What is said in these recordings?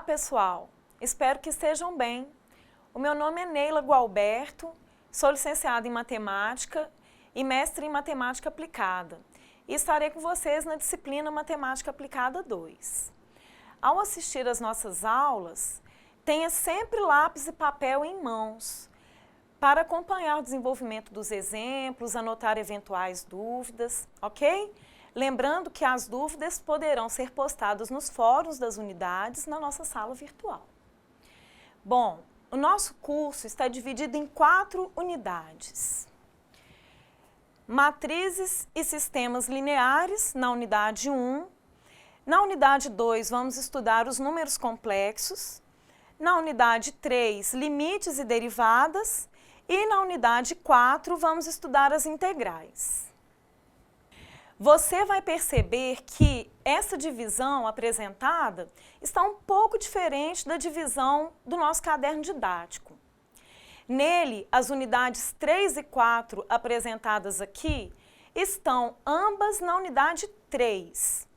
Olá, pessoal! Espero que estejam bem. O meu nome é Neila Gualberto, sou licenciada em Matemática e mestre em Matemática Aplicada. E estarei com vocês na disciplina Matemática Aplicada 2. Ao assistir às nossas aulas, tenha sempre lápis e papel em mãos, para acompanhar o desenvolvimento dos exemplos, anotar eventuais dúvidas, ok? Lembrando que as dúvidas poderão ser postadas nos fóruns das unidades na nossa sala virtual. Bom, o nosso curso está dividido em 4 unidades. Matrizes e sistemas lineares, na unidade 1. Na unidade 2, vamos estudar os números complexos. Na unidade 3, limites e derivadas. E na unidade 4, vamos estudar as integrais. Você vai perceber que essa divisão apresentada está um pouco diferente da divisão do nosso caderno didático. Nele, as unidades 3 e 4 apresentadas aqui estão ambas na unidade 3.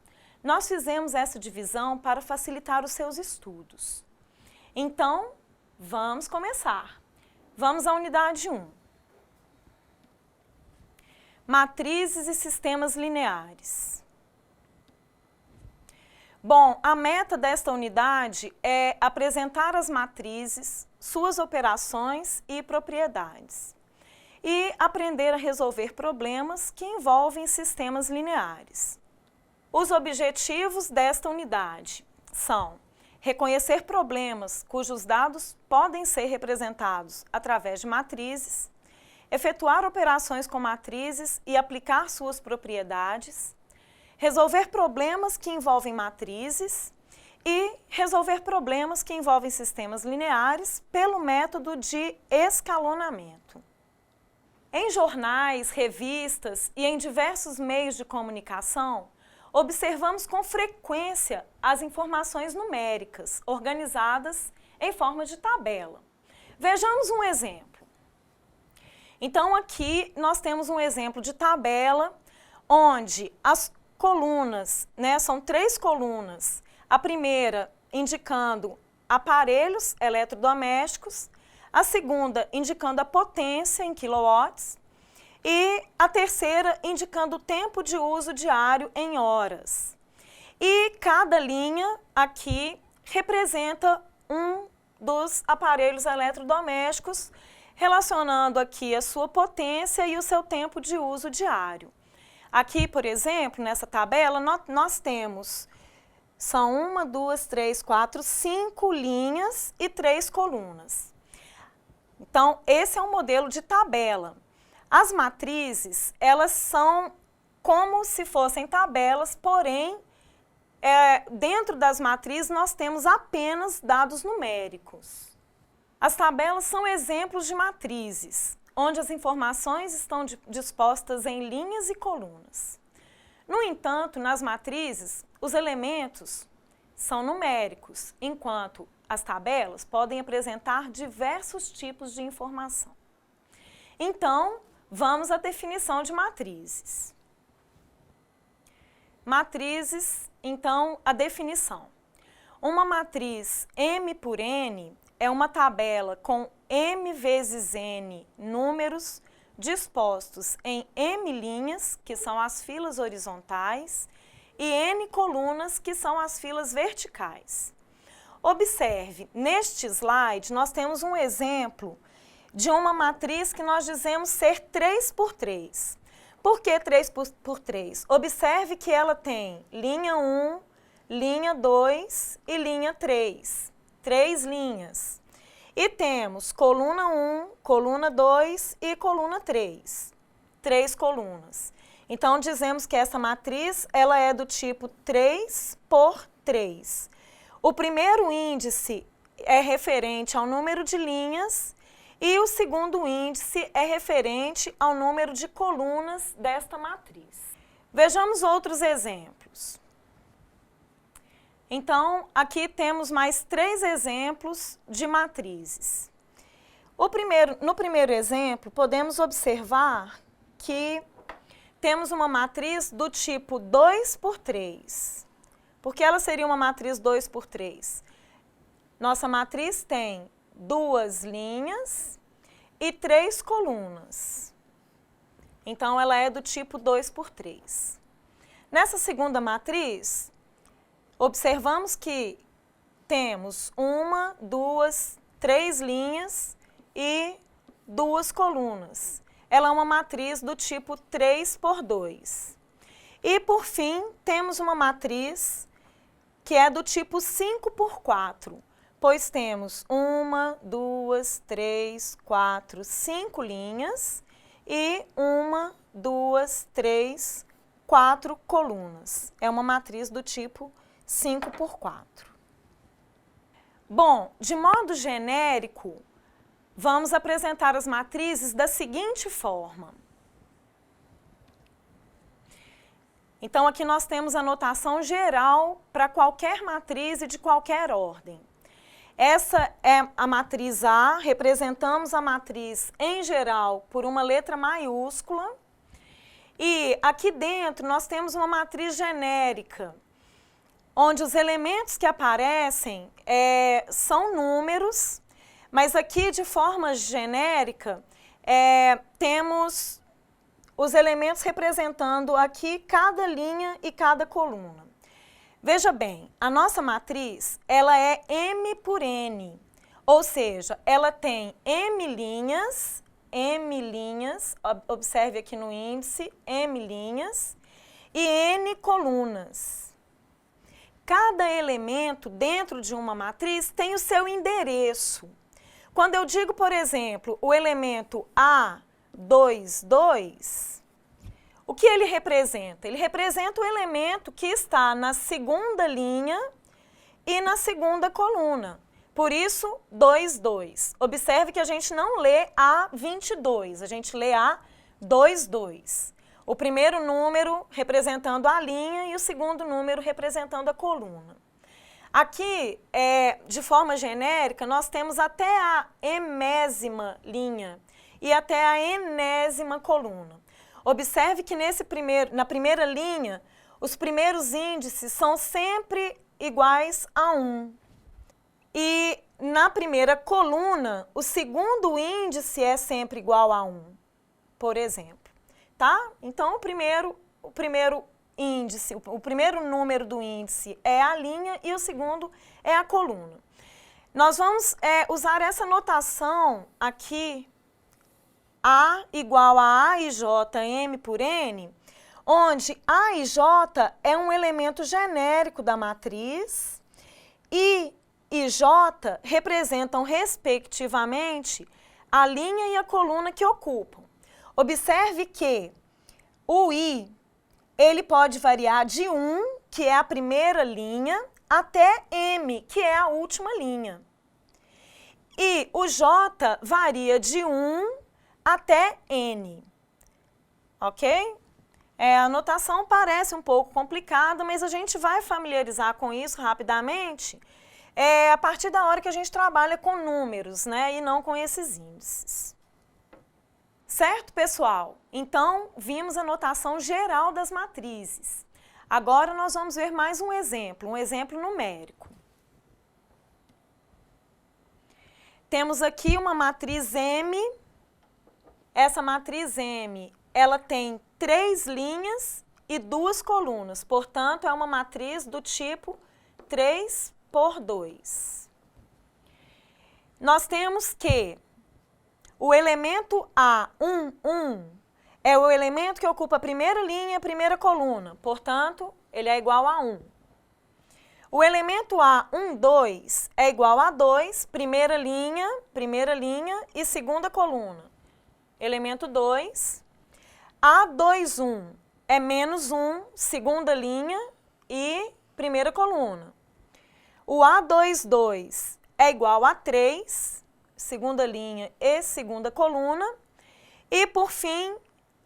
Nós fizemos essa divisão para facilitar os seus estudos. Então, vamos começar. Vamos à unidade 1. Matrizes e sistemas lineares. Bom, a meta desta unidade é apresentar as matrizes, suas operações e propriedades. E aprender a resolver problemas que envolvem sistemas lineares. Os objetivos desta unidade são reconhecer problemas cujos dados podem ser representados através de matrizes, efetuar operações com matrizes e aplicar suas propriedades, resolver problemas que envolvem matrizes e resolver problemas que envolvem sistemas lineares pelo método de escalonamento. Em jornais, revistas e em diversos meios de comunicação, observamos com frequência as informações numéricas organizadas em forma de tabela. Vejamos um exemplo. Então, aqui nós temos um exemplo de tabela onde as colunas, são 3 colunas. A primeira indicando aparelhos eletrodomésticos, a segunda indicando a potência em quilowatts e a terceira indicando o tempo de uso diário em horas. E cada linha aqui representa um dos aparelhos eletrodomésticos, relacionando aqui a sua potência e o seu tempo de uso diário. Aqui, por exemplo, nessa tabela, nós temos, são 1, 2, 3, 4, 5 linhas e 3 colunas. Então, esse é um modelo de tabela. As matrizes, elas são como se fossem tabelas, porém, dentro das matrizes nós temos apenas dados numéricos. As tabelas são exemplos de matrizes, onde as informações estão dispostas em linhas e colunas. No entanto, nas matrizes, os elementos são numéricos, enquanto as tabelas podem apresentar diversos tipos de informação. Então, vamos à definição de matrizes. Matrizes, então, a definição. Uma matriz M por N é uma tabela com M vezes N números dispostos em M linhas, que são as filas horizontais, e N colunas, que são as filas verticais. Observe, neste slide nós temos um exemplo de uma matriz que nós dizemos ser 3 por 3. Por que 3 por 3? Observe que ela tem linha 1, linha 2 e linha 3. 3 linhas. E temos coluna 1, coluna 2 e coluna 3. 3 colunas. Então, dizemos que essa matriz ela é do tipo 3 por 3. O primeiro índice é referente ao número de linhas e o segundo índice é referente ao número de colunas desta matriz. Vejamos outros exemplos. Então, aqui temos mais 3 exemplos de matrizes. No primeiro exemplo, podemos observar que temos uma matriz do tipo 2 por 3. Por que ela seria uma matriz 2 por 3? nossa matriz tem 2 linhas e 3 colunas. Então, ela é do tipo 2×3. Nessa segunda matriz, observamos que temos 1, 2, 3 linhas e 2 colunas. Ela é uma matriz do tipo 3×2. E, por fim, temos uma matriz que é do tipo 5×4, pois temos 1, 2, 3, 4, 5 linhas e 1, 2, 3, 4 colunas. É uma matriz do tipo 5×4. Bom, de modo genérico, vamos apresentar as matrizes da seguinte forma. Então, aqui nós temos a notação geral para qualquer matriz e de qualquer ordem. Essa é a matriz A, representamos a matriz em geral por uma letra maiúscula. E aqui dentro nós temos uma matriz genérica, onde os elementos que aparecem são números, mas aqui de forma genérica temos os elementos representando aqui cada linha e cada coluna. Veja bem, a nossa matriz, ela é M por N, ou seja, ela tem M linhas, observe aqui no índice, M linhas e N colunas. Cada elemento dentro de uma matriz tem o seu endereço. Quando eu digo, por exemplo, o elemento A22, o que ele representa? Ele representa o elemento que está na segunda linha e na segunda coluna. Por isso, 22. Observe que a gente não lê A22, a gente lê A22. O primeiro número representando a linha e o segundo número representando a coluna. Aqui, de forma genérica, nós temos até a emésima linha e até a enésima coluna. Observe que na primeira linha, os primeiros índices são sempre iguais a 1. E na primeira coluna, o segundo índice é sempre igual a 1, por exemplo. Tá? Então, o primeiro índice, o primeiro número do índice é a linha e o segundo é a coluna. Nós vamos usar essa notação aqui, A igual a A e J, M por N, onde A e J é um elemento genérico da matriz e J representam, respectivamente, a linha e a coluna que ocupam. Observe que o I, ele pode variar de 1, que é a primeira linha, até M, que é a última linha. E o J varia de 1 até N, ok? A notação parece um pouco complicada, mas a gente vai familiarizar com isso rapidamente a partir da hora que a gente trabalha com números, né, e não com esses índices. Certo, pessoal? Então, vimos a notação geral das matrizes. Agora, nós vamos ver mais um exemplo numérico. Temos aqui uma matriz M. Essa matriz M, ela tem 3 linhas e 2 colunas, portanto, é uma matriz do tipo 3×2. Nós temos que o elemento A11 é o elemento que ocupa a primeira linha e a primeira coluna, portanto, ele é igual a 1. O elemento A12 é igual a 2, primeira linha e segunda coluna. Elemento 2. A21 é menos 1, segunda linha e primeira coluna. O A22 é igual a 3, segunda linha e segunda coluna. E, por fim,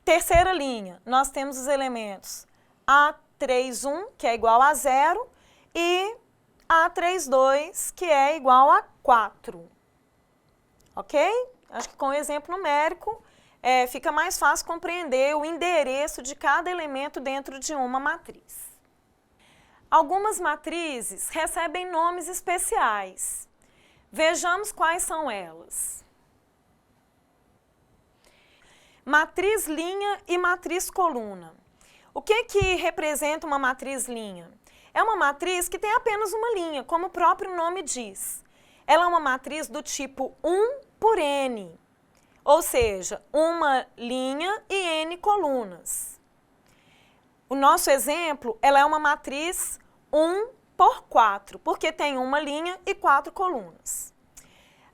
terceira linha, nós temos os elementos A31, que é igual a 0, e A32, que é igual a 4. Ok? Acho que com o exemplo numérico fica mais fácil compreender o endereço de cada elemento dentro de uma matriz. Algumas matrizes recebem nomes especiais. Vejamos quais são elas. Matriz linha e matriz coluna. O que representa uma matriz linha? É uma matriz que tem apenas uma linha, como o próprio nome diz. Ela é uma matriz do tipo 1 por n, ou seja, uma linha e n colunas. O nosso exemplo, ela é uma matriz 1 por 4, porque tem uma linha e 4 colunas.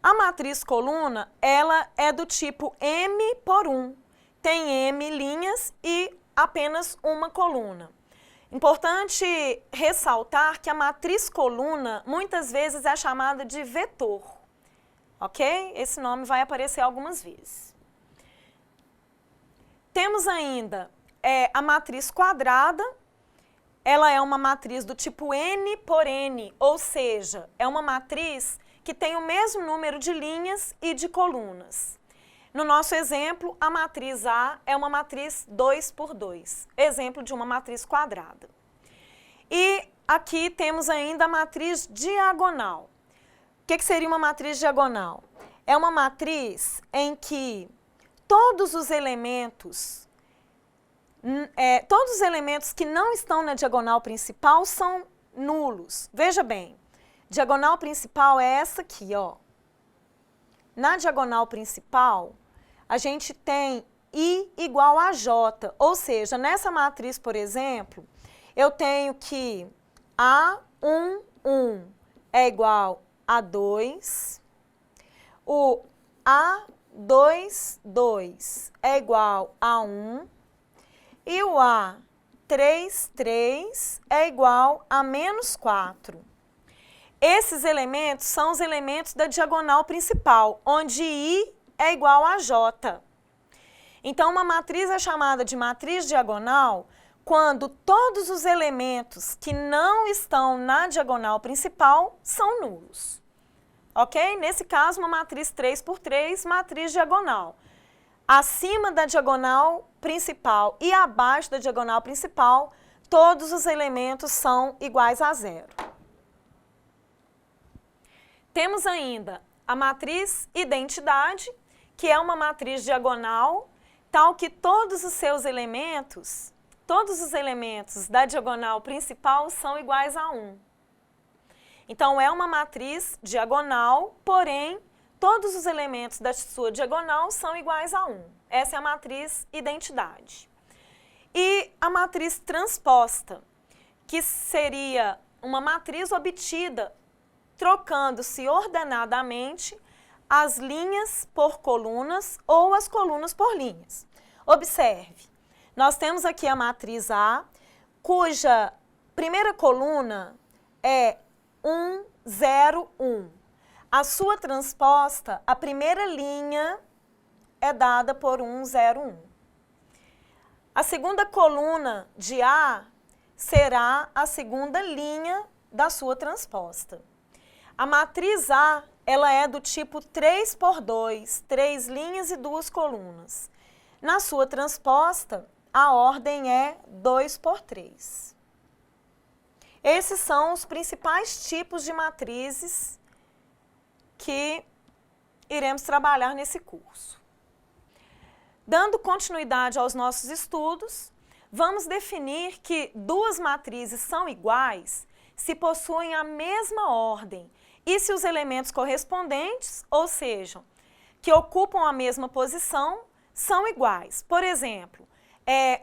A matriz coluna, ela é do tipo m por 1, tem m linhas e apenas uma coluna. Importante ressaltar que a matriz coluna muitas vezes é chamada de vetor, ok? Esse nome vai aparecer algumas vezes. Temos ainda a matriz quadrada, ela é uma matriz do tipo n por n, ou seja, é uma matriz que tem o mesmo número de linhas e de colunas. No nosso exemplo, a matriz A é uma matriz 2 por 2, exemplo de uma matriz quadrada. E aqui temos ainda a matriz diagonal. O que seria uma matriz diagonal? É uma matriz em que todos os elementos que não estão na diagonal principal são nulos. Veja bem, diagonal principal é essa aqui, ó. Na diagonal principal, a gente tem I igual a J, ou seja, nessa matriz, por exemplo, eu tenho que A1, 1 é igual a 2, o A2, 2 é igual a 1 e o A3, 3 é igual a menos 4. Esses elementos são os elementos da diagonal principal, onde I é igual a J. Então, uma matriz é chamada de matriz diagonal quando todos os elementos que não estão na diagonal principal são nulos. Ok? Nesse caso, uma matriz 3 por 3, matriz diagonal. Acima da diagonal principal e abaixo da diagonal principal, todos os elementos são iguais a zero. Temos ainda a matriz identidade, que é uma matriz diagonal, tal que todos os seus elementos, todos os elementos da diagonal principal são iguais a 1. Então, é uma matriz diagonal, porém, todos os elementos da sua diagonal são iguais a 1. Essa é a matriz identidade. E a matriz transposta, que seria uma matriz obtida trocando-se ordenadamente as linhas por colunas ou as colunas por linhas. Observe, nós temos aqui a matriz A, cuja primeira coluna é 1, 0, 1. A sua transposta, a primeira linha é dada por 1, 0, 1. A segunda coluna de A será a segunda linha da sua transposta. A matriz A, ela é do tipo 3 por 2, 3 linhas e 2 colunas. Na sua transposta, a ordem é 2 por 3. Esses são os principais tipos de matrizes que iremos trabalhar nesse curso. Dando continuidade aos nossos estudos, vamos definir que duas matrizes são iguais se possuem a mesma ordem e se os elementos correspondentes, ou seja, que ocupam a mesma posição, são iguais. Por exemplo,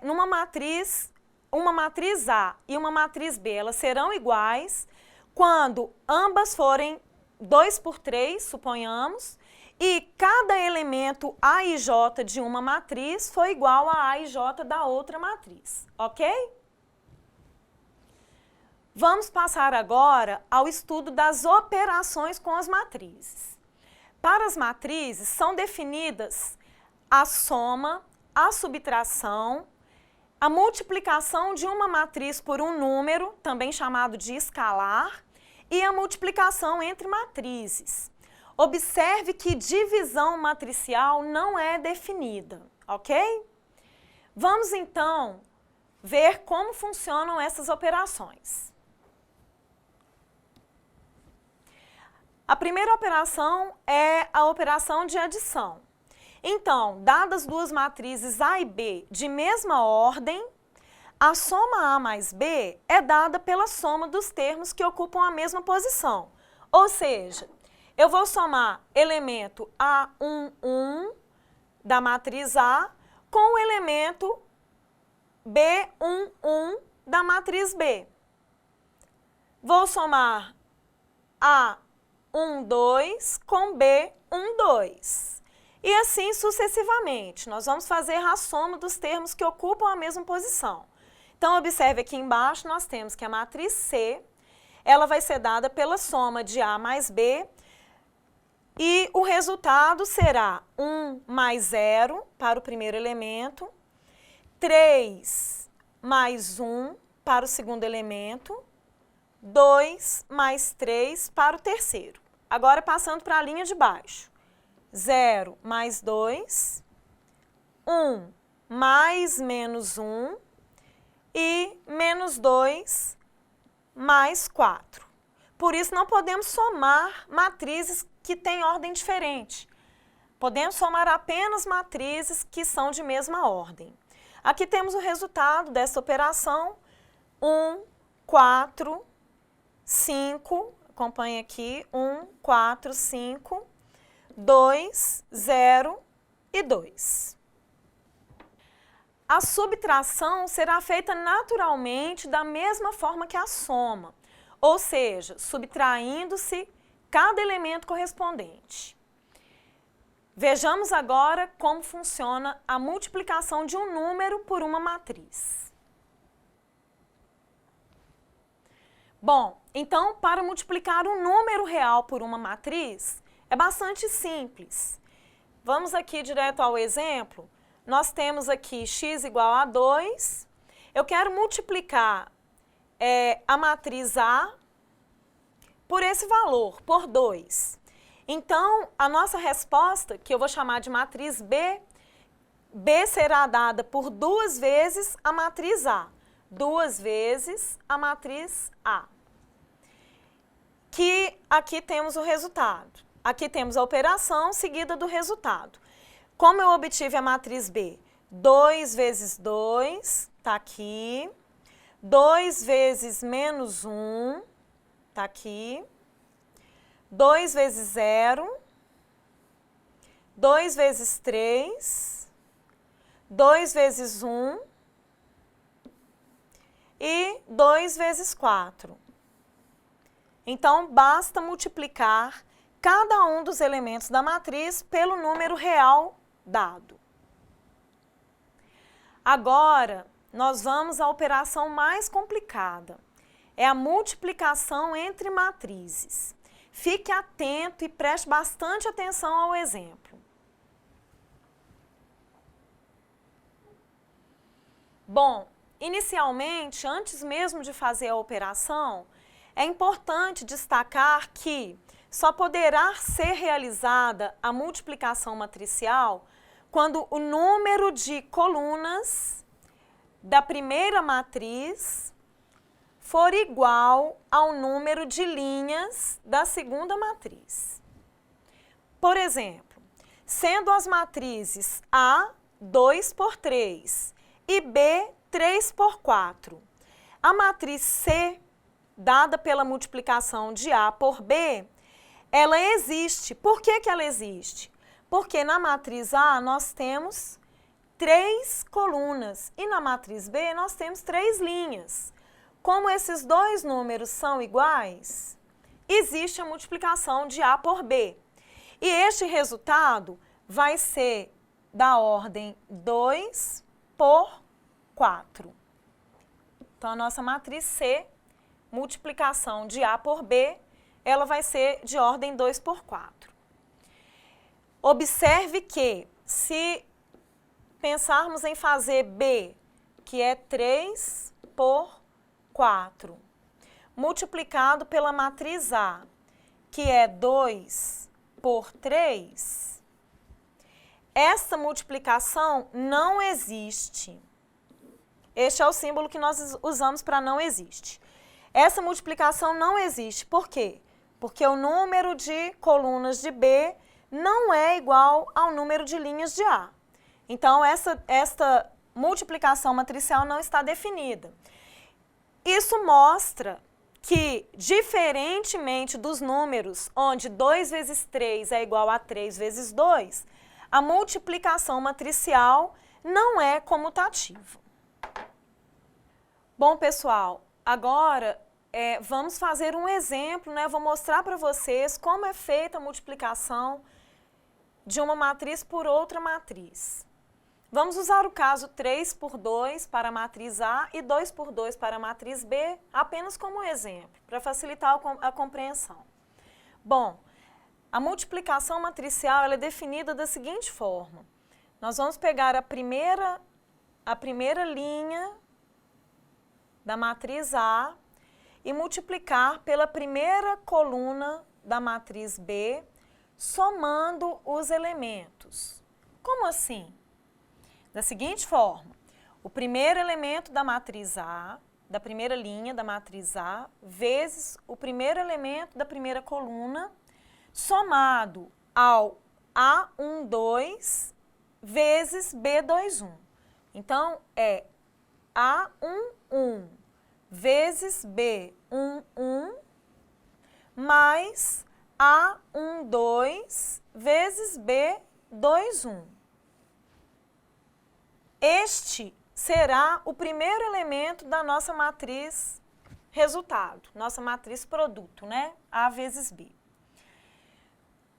numa matriz, uma matriz A e uma matriz B, elas serão iguais quando ambas forem 2 por 3, suponhamos, e cada elemento A e J de uma matriz for igual a e J da outra matriz, ok? Vamos passar agora ao estudo das operações com as matrizes. Para as matrizes, são definidas a soma, a subtração, a multiplicação de uma matriz por um número, também chamado de escalar, e a multiplicação entre matrizes. Observe que divisão matricial não é definida, ok? Vamos então ver como funcionam essas operações. A primeira operação é a operação de adição. Então, dadas duas matrizes A e B de mesma ordem, a soma A mais B é dada pela soma dos termos que ocupam a mesma posição. Ou seja, eu vou somar elemento A11 da matriz A com o elemento B11 da matriz B. Vou somar A12 com B12. E assim sucessivamente. Nós vamos fazer a soma dos termos que ocupam a mesma posição. Então, observe aqui embaixo, nós temos que a matriz C, ela vai ser dada pela soma de A mais B, e o resultado será 1 mais 0 para o primeiro elemento, 3 mais 1 para o segundo elemento, 2 mais 3 para o terceiro. Agora, passando para a linha de baixo. 0 mais 2, 1 mais menos 1 e menos 2 mais 4. Por isso, não podemos somar matrizes que têm ordem diferente. Podemos somar apenas matrizes que são de mesma ordem. Aqui temos o resultado dessa operação. 1, 4, 5, acompanhe aqui, 1, 4, 5, 2, 0 e 2. A subtração será feita naturalmente da mesma forma que a soma, ou seja, subtraindo-se cada elemento correspondente. Vejamos agora como funciona a multiplicação de um número por uma matriz. Bom, então, para multiplicar um número real por uma matriz, é bastante simples. Vamos aqui direto ao exemplo. Nós temos aqui x igual a 2. Eu quero multiplicar a matriz A por esse valor, por 2. Então, a nossa resposta, que eu vou chamar de matriz B, B será dada por 2 vezes a matriz A. 2 vezes a matriz A. Que aqui temos o resultado. Aqui temos a operação seguida do resultado. Como eu obtive a matriz B? 2 vezes 2, está aqui. 2 vezes menos 1, está aqui. 2 vezes 0. 2 vezes 3. 2 vezes 1. E 2 vezes 4. Então, basta multiplicar cada um dos elementos da matriz pelo número real dado. Agora, nós vamos à operação mais complicada. É a multiplicação entre matrizes. Fique atento e preste bastante atenção ao exemplo. Bom, inicialmente, antes mesmo de fazer a operação, é importante destacar que só poderá ser realizada a multiplicação matricial quando o número de colunas da primeira matriz for igual ao número de linhas da segunda matriz. Por exemplo, sendo as matrizes A 2 por 3 e B 3 por 4, a matriz C, dada pela multiplicação de A por B, ela existe. Por que ela existe? Porque na matriz A nós temos 3 colunas e na matriz B nós temos 3 linhas. Como esses dois números são iguais, existe a multiplicação de A por B. E este resultado vai ser da ordem 2 por 4. Então, a nossa matriz C, multiplicação de A por B, ela vai ser de ordem 2 por 4. Observe que, se pensarmos em fazer B, que é 3 por 4, multiplicado pela matriz A, que é 2 por 3, essa multiplicação não existe. Este é o símbolo que nós usamos para não existe. Essa multiplicação não existe. Por quê? porque o número de colunas de B não é igual ao número de linhas de A. Então, esta multiplicação matricial não está definida. Isso mostra que, diferentemente dos números onde 2 vezes 3 é igual a 3 vezes 2, a multiplicação matricial não é comutativa. Bom, pessoal, agora vamos fazer um exemplo, né? Vou mostrar para vocês como é feita a multiplicação de uma matriz por outra matriz. Vamos usar o caso 3 por 2 para a matriz A e 2 por 2 para a matriz B, apenas como exemplo, para facilitar a compreensão. Bom, a multiplicação matricial ela é definida da seguinte forma. Nós vamos pegar a primeira linha da matriz A e multiplicar pela primeira coluna da matriz B, somando os elementos. Como assim? Da seguinte forma, o primeiro elemento da matriz A, da primeira linha da matriz A, vezes o primeiro elemento da primeira coluna, somado ao A12 vezes B21. Então, é A11 vezes B11 mais A12 vezes B21. Este será o primeiro elemento da nossa matriz resultado, nossa matriz produto, né? A vezes B.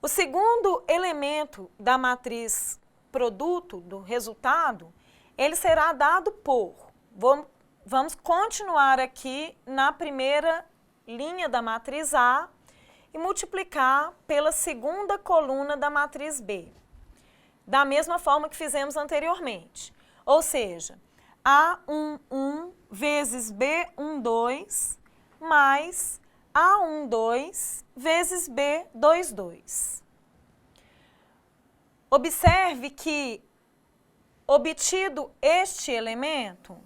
O segundo elemento da matriz produto, do resultado, ele será dado por, vamos continuar aqui na primeira linha da matriz A e multiplicar pela segunda coluna da matriz B, da mesma forma que fizemos anteriormente. Ou seja, A11 vezes B12 mais A12 vezes B22. Observe que, obtido este elemento,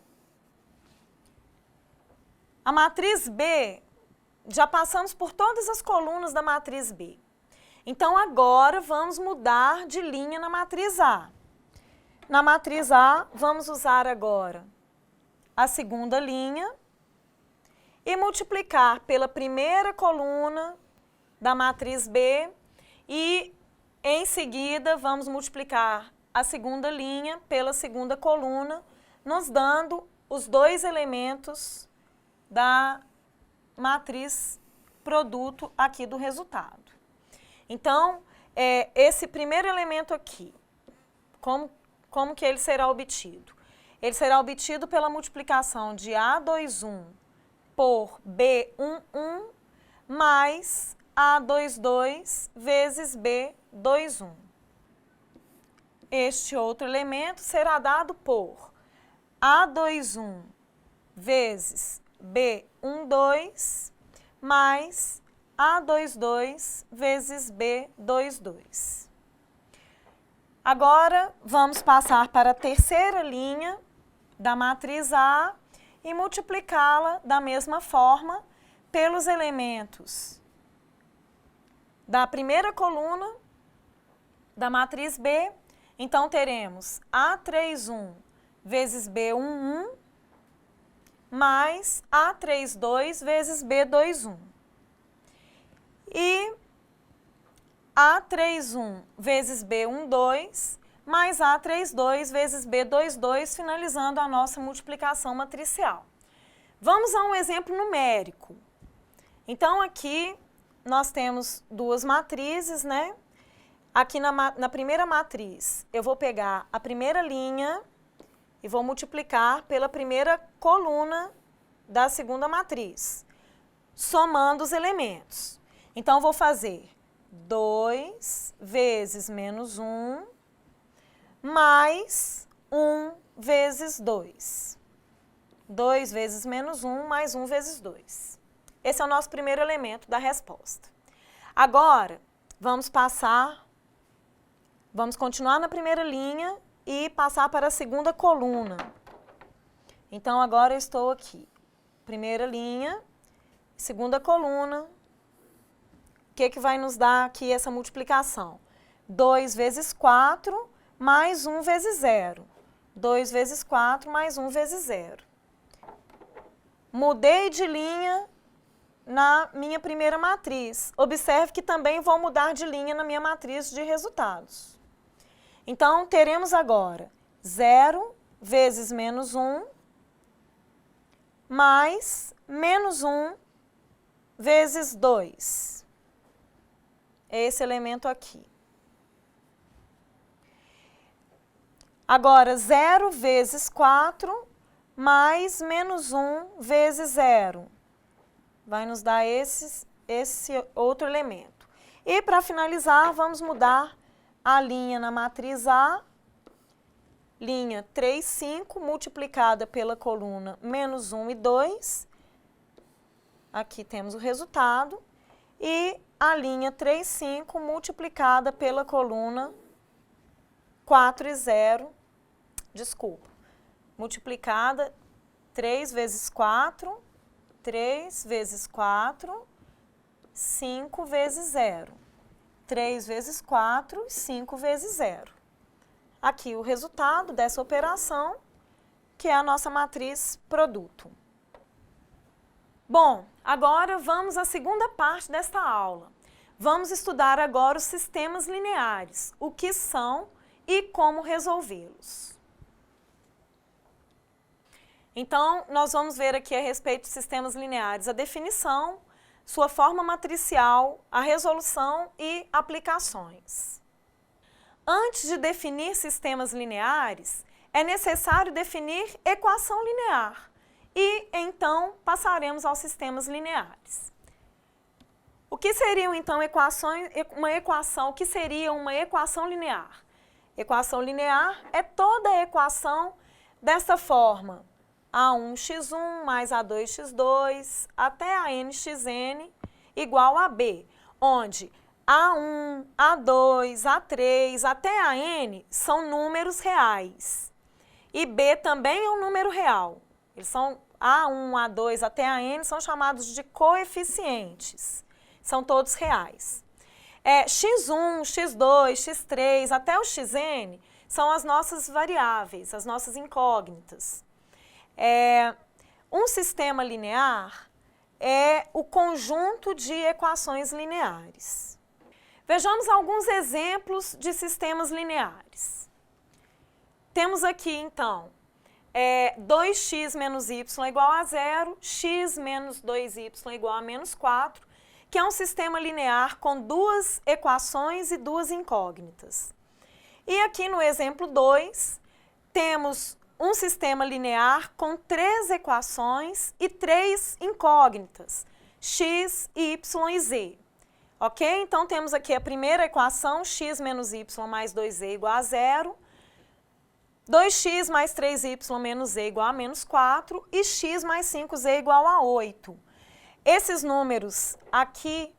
a matriz B, já passamos por todas as colunas da matriz B. Então, agora vamos mudar de linha na matriz A. Na matriz A, vamos usar agora a segunda linha e multiplicar pela primeira coluna da matriz B e, em seguida, vamos multiplicar a segunda linha pela segunda coluna, nos dando os dois elementos da matriz produto aqui do resultado. Então, esse primeiro elemento aqui, como que ele será obtido? Ele será obtido pela multiplicação de A21 por B11 mais A22 vezes B21. Este outro elemento será dado por A21 vezes B12 mais A22 vezes B22. Agora, vamos passar para a terceira linha da matriz A e multiplicá-la da mesma forma pelos elementos da primeira coluna da matriz B. Então, teremos A31 vezes B11 mais A32 vezes B21. E A31 vezes B12 mais A32 vezes B22, finalizando a nossa multiplicação matricial. Vamos a um exemplo numérico. Então, aqui nós temos duas matrizes, né? Aqui na primeira matriz, eu vou pegar a primeira linha e vou multiplicar pela primeira coluna da segunda matriz, somando os elementos. Então, vou fazer 2 vezes menos 1 mais 1 vezes 2. 2 vezes menos 1 mais 1 vezes 2. Esse é o nosso primeiro elemento da resposta. Agora, vamos continuar na primeira linha e passar para a segunda coluna. Então, agora eu estou aqui. Primeira linha, segunda coluna, que vai nos dar aqui essa multiplicação? 2 vezes 4 mais 1 vezes 0. 2 vezes 4 mais 1 vezes 0. Mudei de linha na minha primeira matriz. Observe que também vou mudar de linha na minha matriz de resultados. Então, teremos agora 0 vezes menos 1 mais menos 1 vezes 2. Esse elemento aqui. Agora, 0 vezes 4 mais menos 1 vezes 0. Vai nos dar esse outro elemento. E para finalizar, vamos mudar a linha na matriz A, linha 3, 5, multiplicada pela coluna menos 1 e 2. Aqui temos o resultado. E a linha 3, 5, multiplicada pela coluna 4 e 0, multiplicada 3 vezes 4, 3 vezes 4, 5 vezes 0. 3 vezes 4 e 5 vezes 0. Aqui o resultado dessa operação, que é a nossa matriz produto. Bom, agora vamos à segunda parte desta aula. Vamos estudar agora os sistemas lineares, o que são e como resolvê-los. Então, nós vamos ver aqui a respeito de sistemas lineares a definição, sua forma matricial, a resolução e aplicações. Antes de definir sistemas lineares, é necessário definir equação linear e, então, passaremos aos sistemas lineares. O que seriam, então, o que seria uma equação linear? Equação linear é toda a equação desta forma: A1x1 mais A2x2 até a nxn igual a B, onde A1, A2, A3 até a n são números reais e B também é um número real. Eles são A1, A2 até a n são chamados de coeficientes, são todos reais. x1, x2, x3 até o xn são as nossas variáveis, as nossas incógnitas. Um sistema linear é o conjunto de equações lineares. Vejamos alguns exemplos de sistemas lineares. Temos aqui, então, 2x menos y igual a 0, x menos 2y igual a menos 4, que é um sistema linear com duas equações e duas incógnitas. E aqui no exemplo 2, temos um sistema linear com 3 equações e 3 incógnitas, x, y e z. Ok? Então, temos aqui a primeira equação, x menos y mais 2z igual a 0, 2x mais 3y menos z igual a menos 4 e x mais 5z igual a 8. Esses números aqui,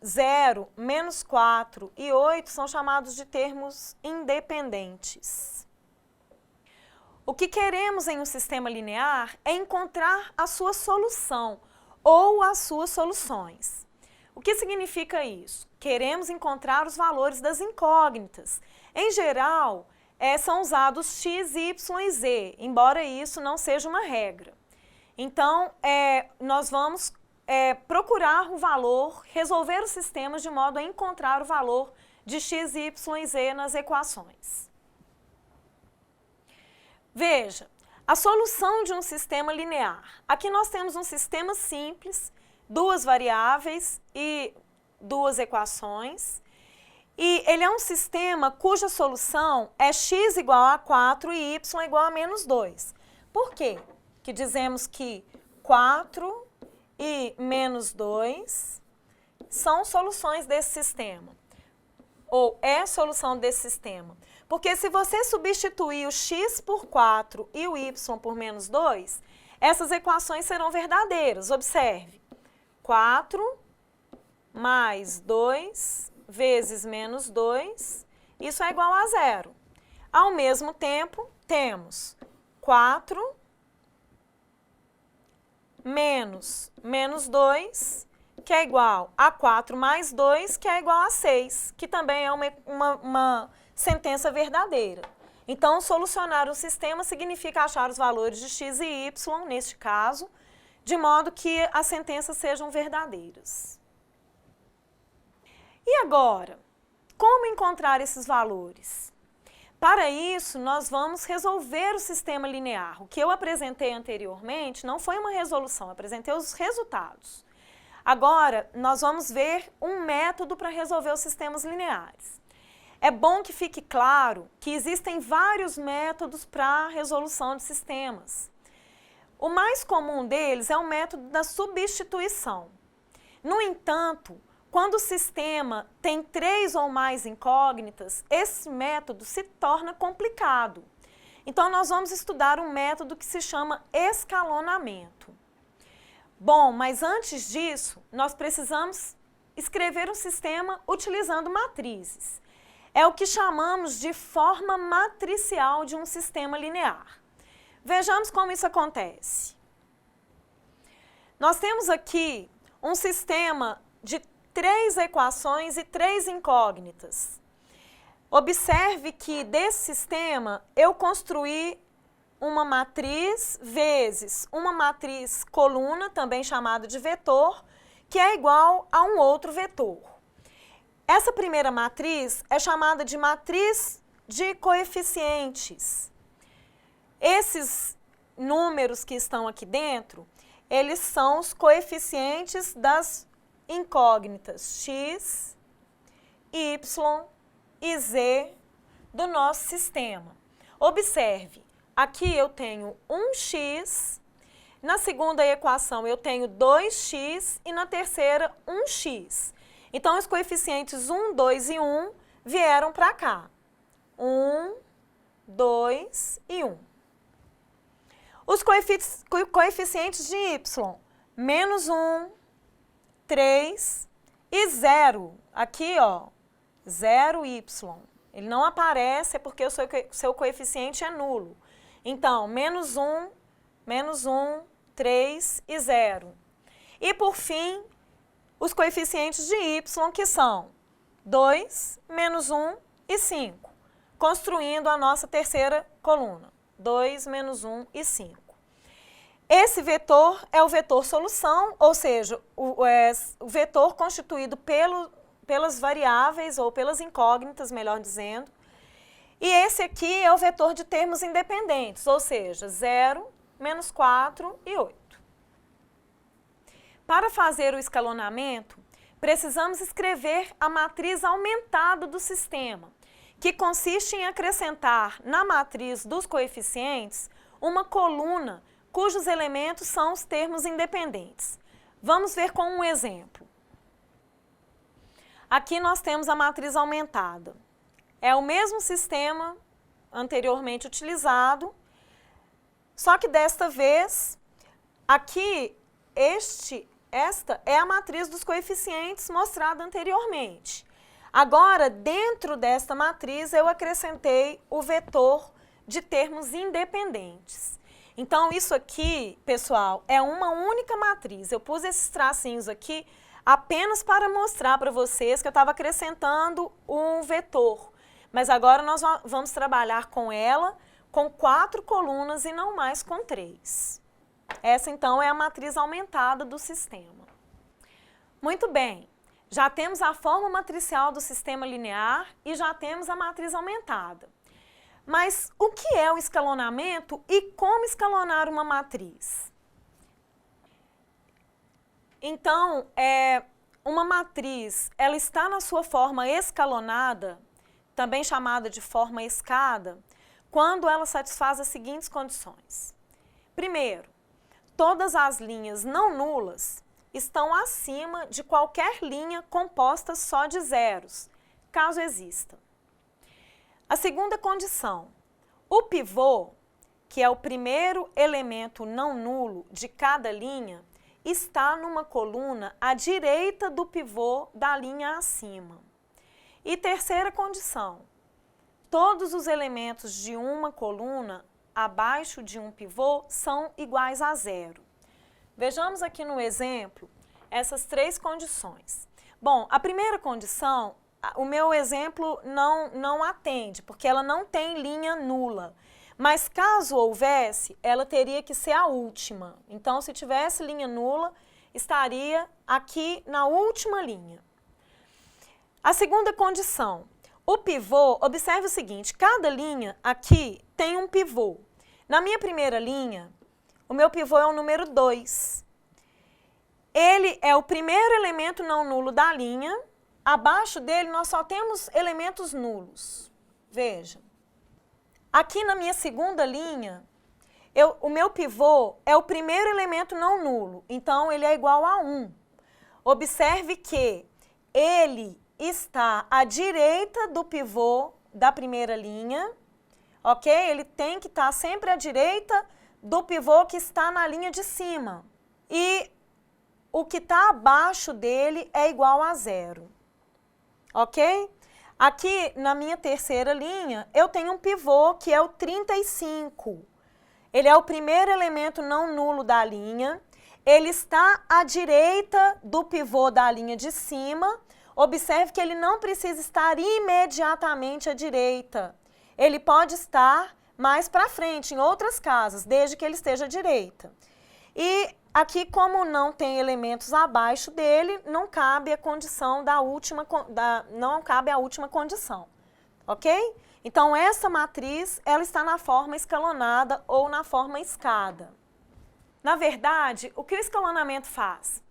0, menos 4 e 8, são chamados de termos independentes. O que queremos em um sistema linear é encontrar a sua solução ou as suas soluções. O que significa isso? Queremos encontrar os valores das incógnitas. Em geral, são usados x, y e z, embora isso não seja uma regra. Então, nós vamos procurar o valor, resolver os sistemas de modo a encontrar o valor de x, y e z nas equações. Veja, a solução de um sistema linear. Aqui nós temos um sistema simples, duas variáveis e duas equações. E ele é um sistema cuja solução é x igual a 4 e y igual a menos 2. Por quê que dizemos que 4 e menos 2 são soluções desse sistema? Ou é solução desse sistema? Porque se você substituir o x por 4 e o y por menos 2, essas equações serão verdadeiras. Observe, 4 mais 2 vezes menos 2, isso é igual a 0. Ao mesmo tempo, temos 4 menos 2, que é igual a 4 mais 2, que é igual a 6, que também é uma sentença verdadeira. Então, solucionar o sistema significa achar os valores de x e y, neste caso, de modo que as sentenças sejam verdadeiras. E agora, como encontrar esses valores? Para isso, nós vamos resolver o sistema linear. O que eu apresentei anteriormente não foi uma resolução, eu apresentei os resultados. Agora, nós vamos ver um método para resolver os sistemas lineares. É bom que fique claro que existem vários métodos para a resolução de sistemas. O mais comum deles é o método da substituição. No entanto, quando o sistema tem 3 ou mais incógnitas, esse método se torna complicado. Então, nós vamos estudar um método que se chama escalonamento. Bom, mas antes disso, nós precisamos escrever um sistema utilizando matrizes. É o que chamamos de forma matricial de um sistema linear. Vejamos como isso acontece. Nós temos aqui um sistema de 3 equações e 3 incógnitas. Observe que desse sistema eu construí uma matriz vezes uma matriz coluna, também chamada de vetor, que é igual a um outro vetor. Essa primeira matriz é chamada de matriz de coeficientes. Esses números que estão aqui dentro, eles são os coeficientes das incógnitas x, y e z do nosso sistema. Observe, aqui eu tenho 1x, na segunda equação eu tenho 2x e na terceira 1x. Então, os coeficientes 1, 2 e 1 vieram para cá. 1, 2 e 1. Os coeficientes de y, menos 1, 3 e 0. Aqui, ó, 0y. Ele não aparece, é porque o seu coeficiente é nulo. Então, menos 1, 3 e 0. E, por fim, os coeficientes de y, que são 2, menos 1 e 5, construindo a nossa terceira coluna, 2, menos 1 e 5. Esse vetor é o vetor solução, ou seja, o vetor constituído pelas variáveis ou pelas incógnitas, melhor dizendo. E esse aqui é o vetor de termos independentes, ou seja, 0, menos 4 e 8. Para fazer o escalonamento, precisamos escrever a matriz aumentada do sistema, que consiste em acrescentar na matriz dos coeficientes uma coluna cujos elementos são os termos independentes. Vamos ver com um exemplo. Aqui nós temos a matriz aumentada. É o mesmo sistema anteriormente utilizado, só que desta vez, aqui, esta é a matriz dos coeficientes mostrada anteriormente. Agora, dentro desta matriz, eu acrescentei o vetor de termos independentes. Então, isso aqui, pessoal, é uma única matriz. Eu pus esses tracinhos aqui apenas para mostrar para vocês que eu estava acrescentando um vetor. Mas agora nós vamos trabalhar com ela com 4 colunas e não mais com 3. Essa, então, é a matriz aumentada do sistema. Muito bem, já temos a forma matricial do sistema linear e já temos a matriz aumentada. Mas o que é o escalonamento e como escalonar uma matriz? Então, uma matriz, ela está na sua forma escalonada, também chamada de forma escada, quando ela satisfaz as seguintes condições. Primeiro, todas as linhas não nulas estão acima de qualquer linha composta só de zeros, caso exista. A segunda condição, o pivô, que é o primeiro elemento não nulo de cada linha, está numa coluna à direita do pivô da linha acima. E terceira condição, todos os elementos de uma coluna abaixo de um pivô são iguais a zero. Vejamos aqui no exemplo, essas três condições. Bom, a primeira condição, o meu exemplo não atende, porque ela não tem linha nula. Mas caso houvesse, ela teria que ser a última. Então, se tivesse linha nula, estaria aqui na última linha. A segunda condição, o pivô, observe o seguinte, cada linha aqui tem um pivô. Na minha primeira linha, o meu pivô é o número 2. Ele é o primeiro elemento não nulo da linha. Abaixo dele, nós só temos elementos nulos. Veja. Aqui na minha segunda linha, o meu pivô é o primeiro elemento não nulo. Então, ele é igual a 1. Observe que ele está à direita do pivô da primeira linha, ok? Ele tem que estar sempre à direita do pivô que está na linha de cima. E o que está abaixo dele é igual a 0, ok? Aqui na minha terceira linha, eu tenho um pivô que é o 35. Ele é o primeiro elemento não nulo da linha. Ele está à direita do pivô da linha de cima. Observe que ele não precisa estar imediatamente à direita. Ele pode estar mais para frente, em outras casas, desde que ele esteja à direita. E aqui, como não tem elementos abaixo dele, não cabe a condição não cabe a última condição, ok? Então, essa matriz, ela está na forma escalonada ou na forma escada. Na verdade, o que o escalonamento faz?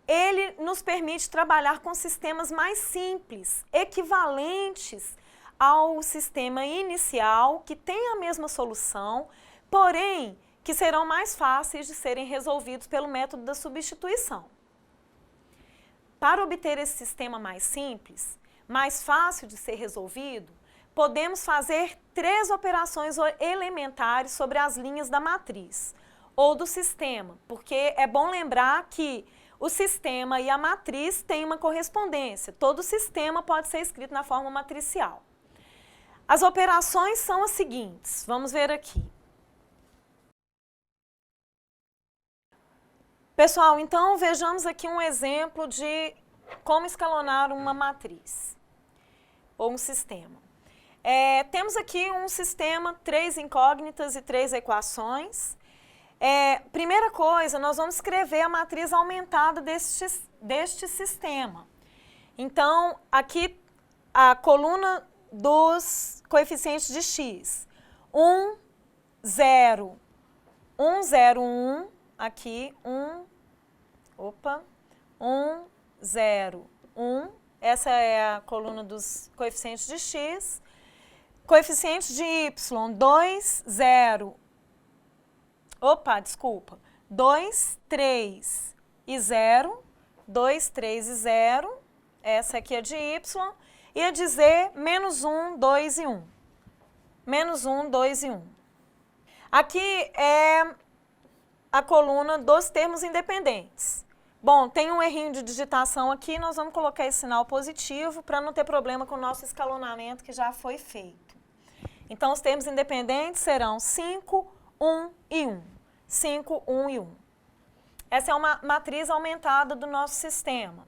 Ele nos permite trabalhar com sistemas mais simples, equivalentes ao sistema inicial, que tem a mesma solução, porém, que serão mais fáceis de serem resolvidos pelo método da substituição. Para obter esse sistema mais simples, mais fácil de ser resolvido, podemos fazer 3 operações elementares sobre as linhas da matriz, ou do sistema, porque é bom lembrar que o sistema e a matriz têm uma correspondência. Todo sistema pode ser escrito na forma matricial. As operações são as seguintes, vamos ver aqui. Pessoal, então vejamos aqui um exemplo de como escalonar uma matriz, ou um sistema. Temos aqui um sistema, 3 incógnitas e 3 equações. Primeira coisa, nós vamos escrever a matriz aumentada deste sistema. Então, aqui a coluna dos coeficientes de x. 1, 0, 1, 0, 1, aqui, 1, 0, 1. Essa é a coluna dos coeficientes de x. Coeficientes de y, 2, 0. 2, 3 e 0. 2, 3 e 0. Essa aqui é de y. E a de z, menos 1, 2 e 1. Menos 1, 2 e 1. Aqui é a coluna dos termos independentes. Bom, tem um errinho de digitação aqui, nós vamos colocar esse sinal positivo para não ter problema com o nosso escalonamento que já foi feito. Então, os termos independentes serão 5, 1 e 1. 5, 1 e 1. Essa é uma matriz aumentada do nosso sistema.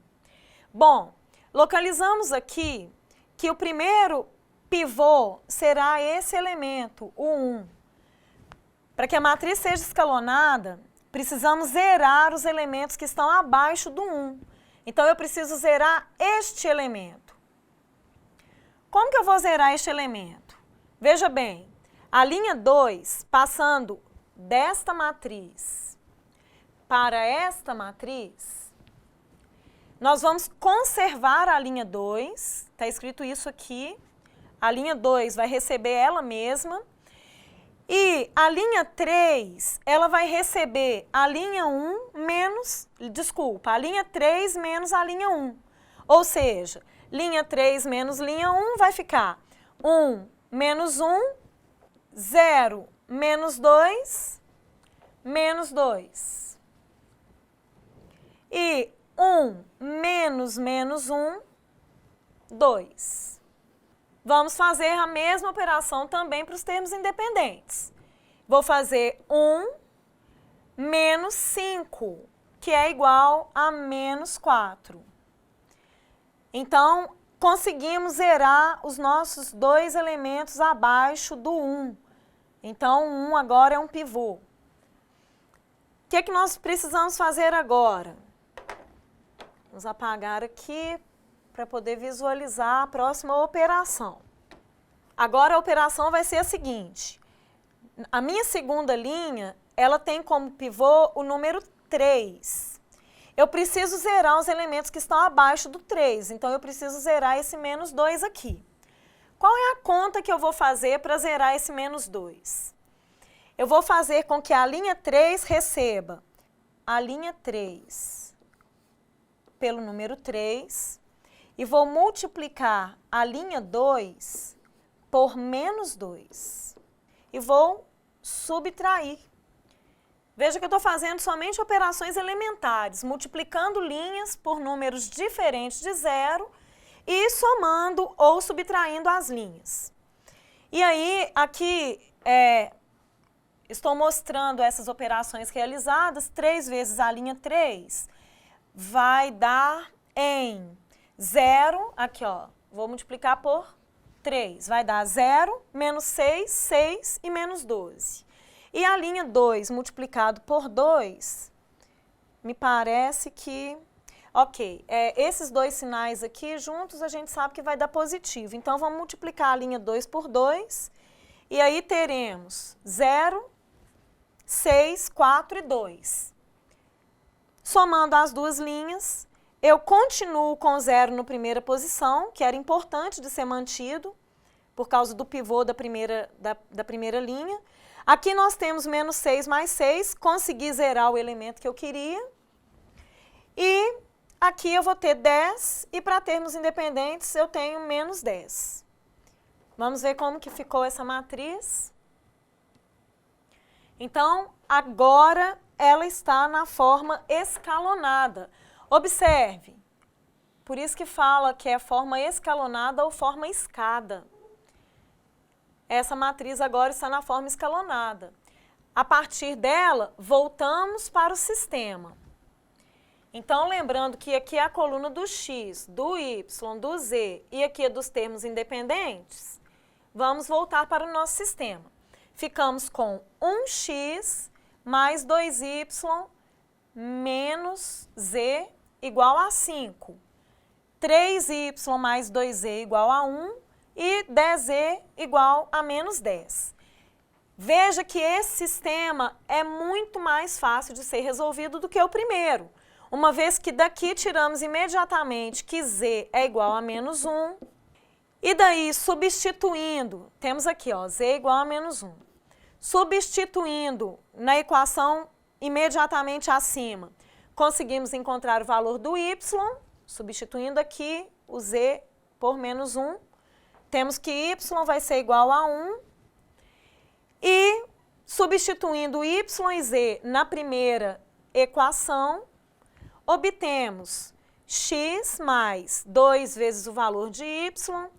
Bom, localizamos aqui que o primeiro pivô será esse elemento, o 1. Para que a matriz seja escalonada, precisamos zerar os elementos que estão abaixo do 1. Então, eu preciso zerar este elemento. Como que eu vou zerar este elemento? Veja bem, a linha 2, passando desta matriz para esta matriz, nós vamos conservar a linha 2, está escrito isso aqui, a linha 2 vai receber ela mesma, e a linha 3, ela vai receber a linha 1 menos, a linha 3 menos a linha 1. Ou seja, linha 3 menos linha 1 vai ficar 1 menos 1, 0 menos 2, menos 2. E 1 menos menos 1, 2. Vamos fazer a mesma operação também para os termos independentes. Vou fazer 1 menos 5, que é igual a menos 4. Então, conseguimos zerar os nossos dois elementos abaixo do 1. Então, o 1 agora é um pivô. O que nós precisamos fazer agora? Vamos apagar aqui para poder visualizar a próxima operação. Agora a operação vai ser a seguinte. A minha segunda linha, ela tem como pivô o número 3. Eu preciso zerar os elementos que estão abaixo do 3, então eu preciso zerar esse menos 2 aqui. Qual é a conta que eu vou fazer para zerar esse menos 2? Eu vou fazer com que a linha 3 receba a linha 3 pelo número 3 e vou multiplicar a linha 2 por menos 2 e vou subtrair. Veja que eu estou fazendo somente operações elementares, multiplicando linhas por números diferentes de 0 e somando ou subtraindo as linhas. E aí, aqui, estou mostrando essas operações realizadas. 3 vezes a linha 3 vai dar em 0, aqui ó, vou multiplicar por 3, vai dar 0, menos 6, 6 e menos 12. E a linha 2 multiplicado por 2, me parece que, ok, esses dois sinais aqui juntos a gente sabe que vai dar positivo. Então, vamos multiplicar a linha 2 por 2 e aí teremos 0, 6, 4 e 2. Somando as duas linhas, eu continuo com 0 na primeira posição, que era importante de ser mantido, por causa do pivô da primeira linha. Aqui nós temos menos 6 mais 6, consegui zerar o elemento que eu queria. E aqui eu vou ter 10 e para termos independentes eu tenho menos 10. Vamos ver como que ficou essa matriz. Então, agora ela está na forma escalonada. Observe, por isso que fala que é forma escalonada ou forma escada. Essa matriz agora está na forma escalonada. A partir dela, voltamos para o sistema. Então, lembrando que aqui é a coluna do x, do y, do z e aqui é dos termos independentes, vamos voltar para o nosso sistema. Ficamos com 1x mais 2y menos z igual a 5. 3y mais 2z igual a 1. E 10z igual a menos 10. Veja que esse sistema é muito mais fácil de ser resolvido do que o primeiro, uma vez que daqui tiramos imediatamente que z é igual a menos 1, e daí substituindo, temos aqui ó, z igual a menos 1. Substituindo na equação imediatamente acima, conseguimos encontrar o valor do y, substituindo aqui o z por menos 1, temos que y vai ser igual a 1 e substituindo y e z na primeira equação, obtemos x mais 2 vezes o valor de y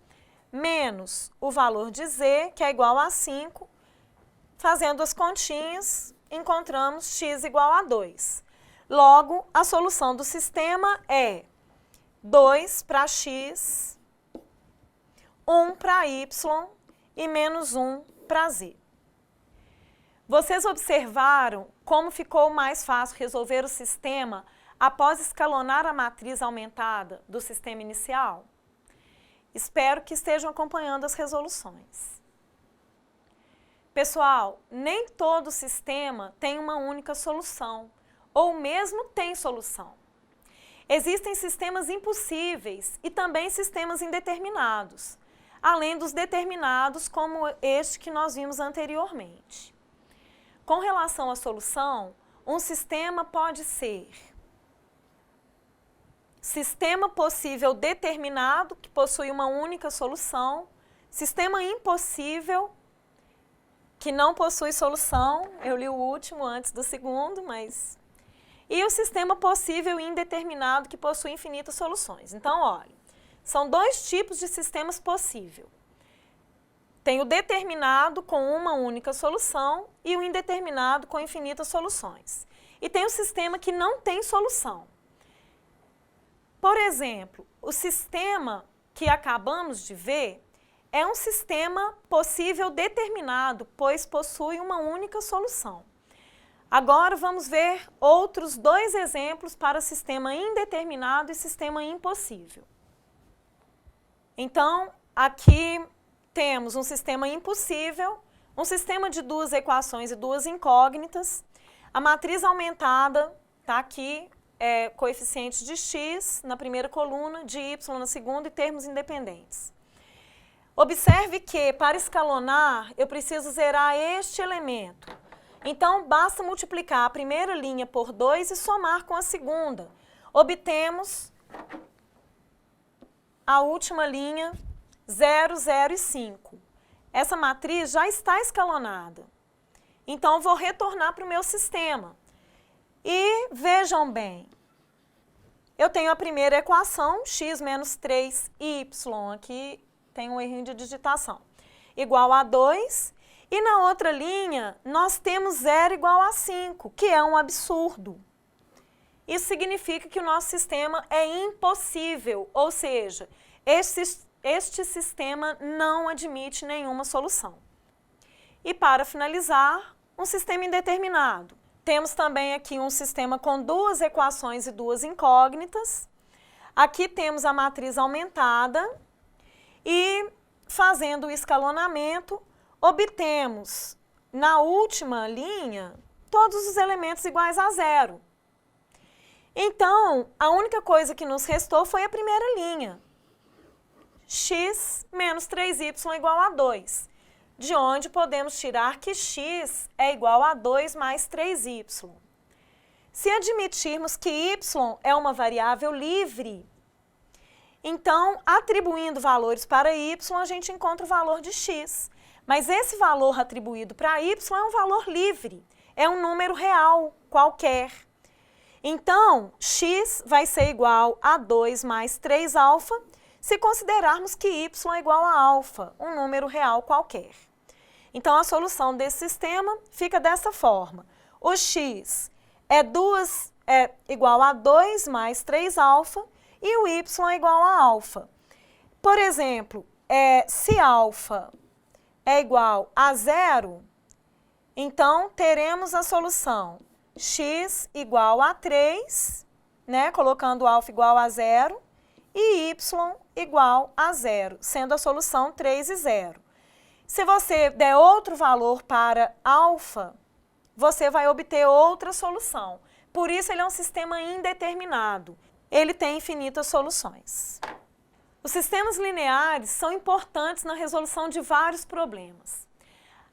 menos o valor de z, que é igual a 5. Fazendo as continhas, encontramos x igual a 2. Logo, a solução do sistema é 2 para x, 1 para y e menos 1 para z. Vocês observaram como ficou mais fácil resolver o sistema após escalonar a matriz aumentada do sistema inicial? Espero que estejam acompanhando as resoluções. Pessoal, nem todo sistema tem uma única solução, ou mesmo tem solução. Existem sistemas impossíveis e também sistemas indeterminados, além dos determinados como este que nós vimos anteriormente. Com relação à solução, um sistema pode ser sistema possível determinado, que possui uma única solução, sistema impossível, que não possui solução, eu li o último antes do segundo, mas... E o sistema possível indeterminado, que possui infinitas soluções. Então, olha, são dois tipos de sistemas possíveis. Tem o determinado com uma única solução e o indeterminado com infinitas soluções. e tem o sistema que não tem solução. Por exemplo, o sistema que acabamos de ver é um sistema possível determinado, pois possui uma única solução. Agora vamos ver outros dois exemplos para sistema indeterminado e sistema impossível. Então, aqui temos um sistema impossível, um sistema de duas equações e duas incógnitas. A matriz aumentada está aqui, coeficientes de x na primeira coluna, de y na segunda e termos independentes. Observe que, para escalonar, eu preciso zerar este elemento. Então, basta multiplicar a primeira linha por 2 e somar com a segunda. Obtemos a última linha, 0, 0 e 5. Essa matriz já está escalonada. Então, eu vou retornar para o meu sistema. E vejam bem, eu tenho a primeira equação, x menos 3y, aqui tem um errinho de digitação, igual a 2. E na outra linha, nós temos 0 igual a 5, que é um absurdo. Isso significa que o nosso sistema é impossível, ou seja, este sistema não admite nenhuma solução. E para finalizar, um sistema indeterminado. Temos também aqui um sistema com duas equações e duas incógnitas. Aqui temos a matriz aumentada e, fazendo o escalonamento, obtemos, na última linha, todos os elementos iguais a 0. Então, a única coisa que nos restou foi a primeira linha. X menos 3y igual a 2. De onde podemos tirar que x é igual a 2 mais 3y. Se admitirmos que y é uma variável livre, então, atribuindo valores para y, a gente encontra o valor de x. Mas esse valor atribuído para y é um valor livre, é um número real, qualquer. Então, x vai ser igual a 2 mais 3α, se considerarmos que y é igual a alfa, um número real qualquer. Então, a solução desse sistema fica dessa forma. O x é igual a 2 mais 3α e o y é igual a alfa. Por exemplo, se alfa é igual a 0, então teremos a solução x igual a 3, né, colocando alfa igual a 0, e y igual a 0, sendo a solução 3 e 0. Se você der outro valor para alfa, você vai obter outra solução. Por isso, ele é um sistema indeterminado. Ele tem infinitas soluções. Os sistemas lineares são importantes na resolução de vários problemas.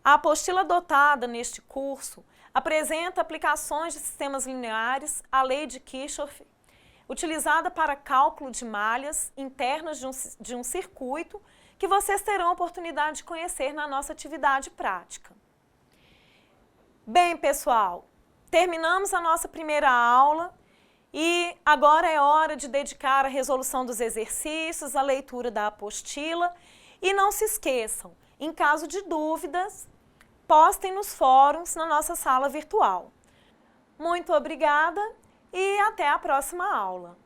A apostila adotada neste curso apresenta aplicações de sistemas lineares à lei de Kirchhoff, utilizada para cálculo de malhas internas de um circuito, que vocês terão a oportunidade de conhecer na nossa atividade prática. Bem, pessoal, terminamos a nossa primeira aula e agora é hora de dedicar a resolução dos exercícios, a leitura da apostila. E não se esqueçam, em caso de dúvidas, postem nos fóruns na nossa sala virtual. Muito obrigada e até a próxima aula.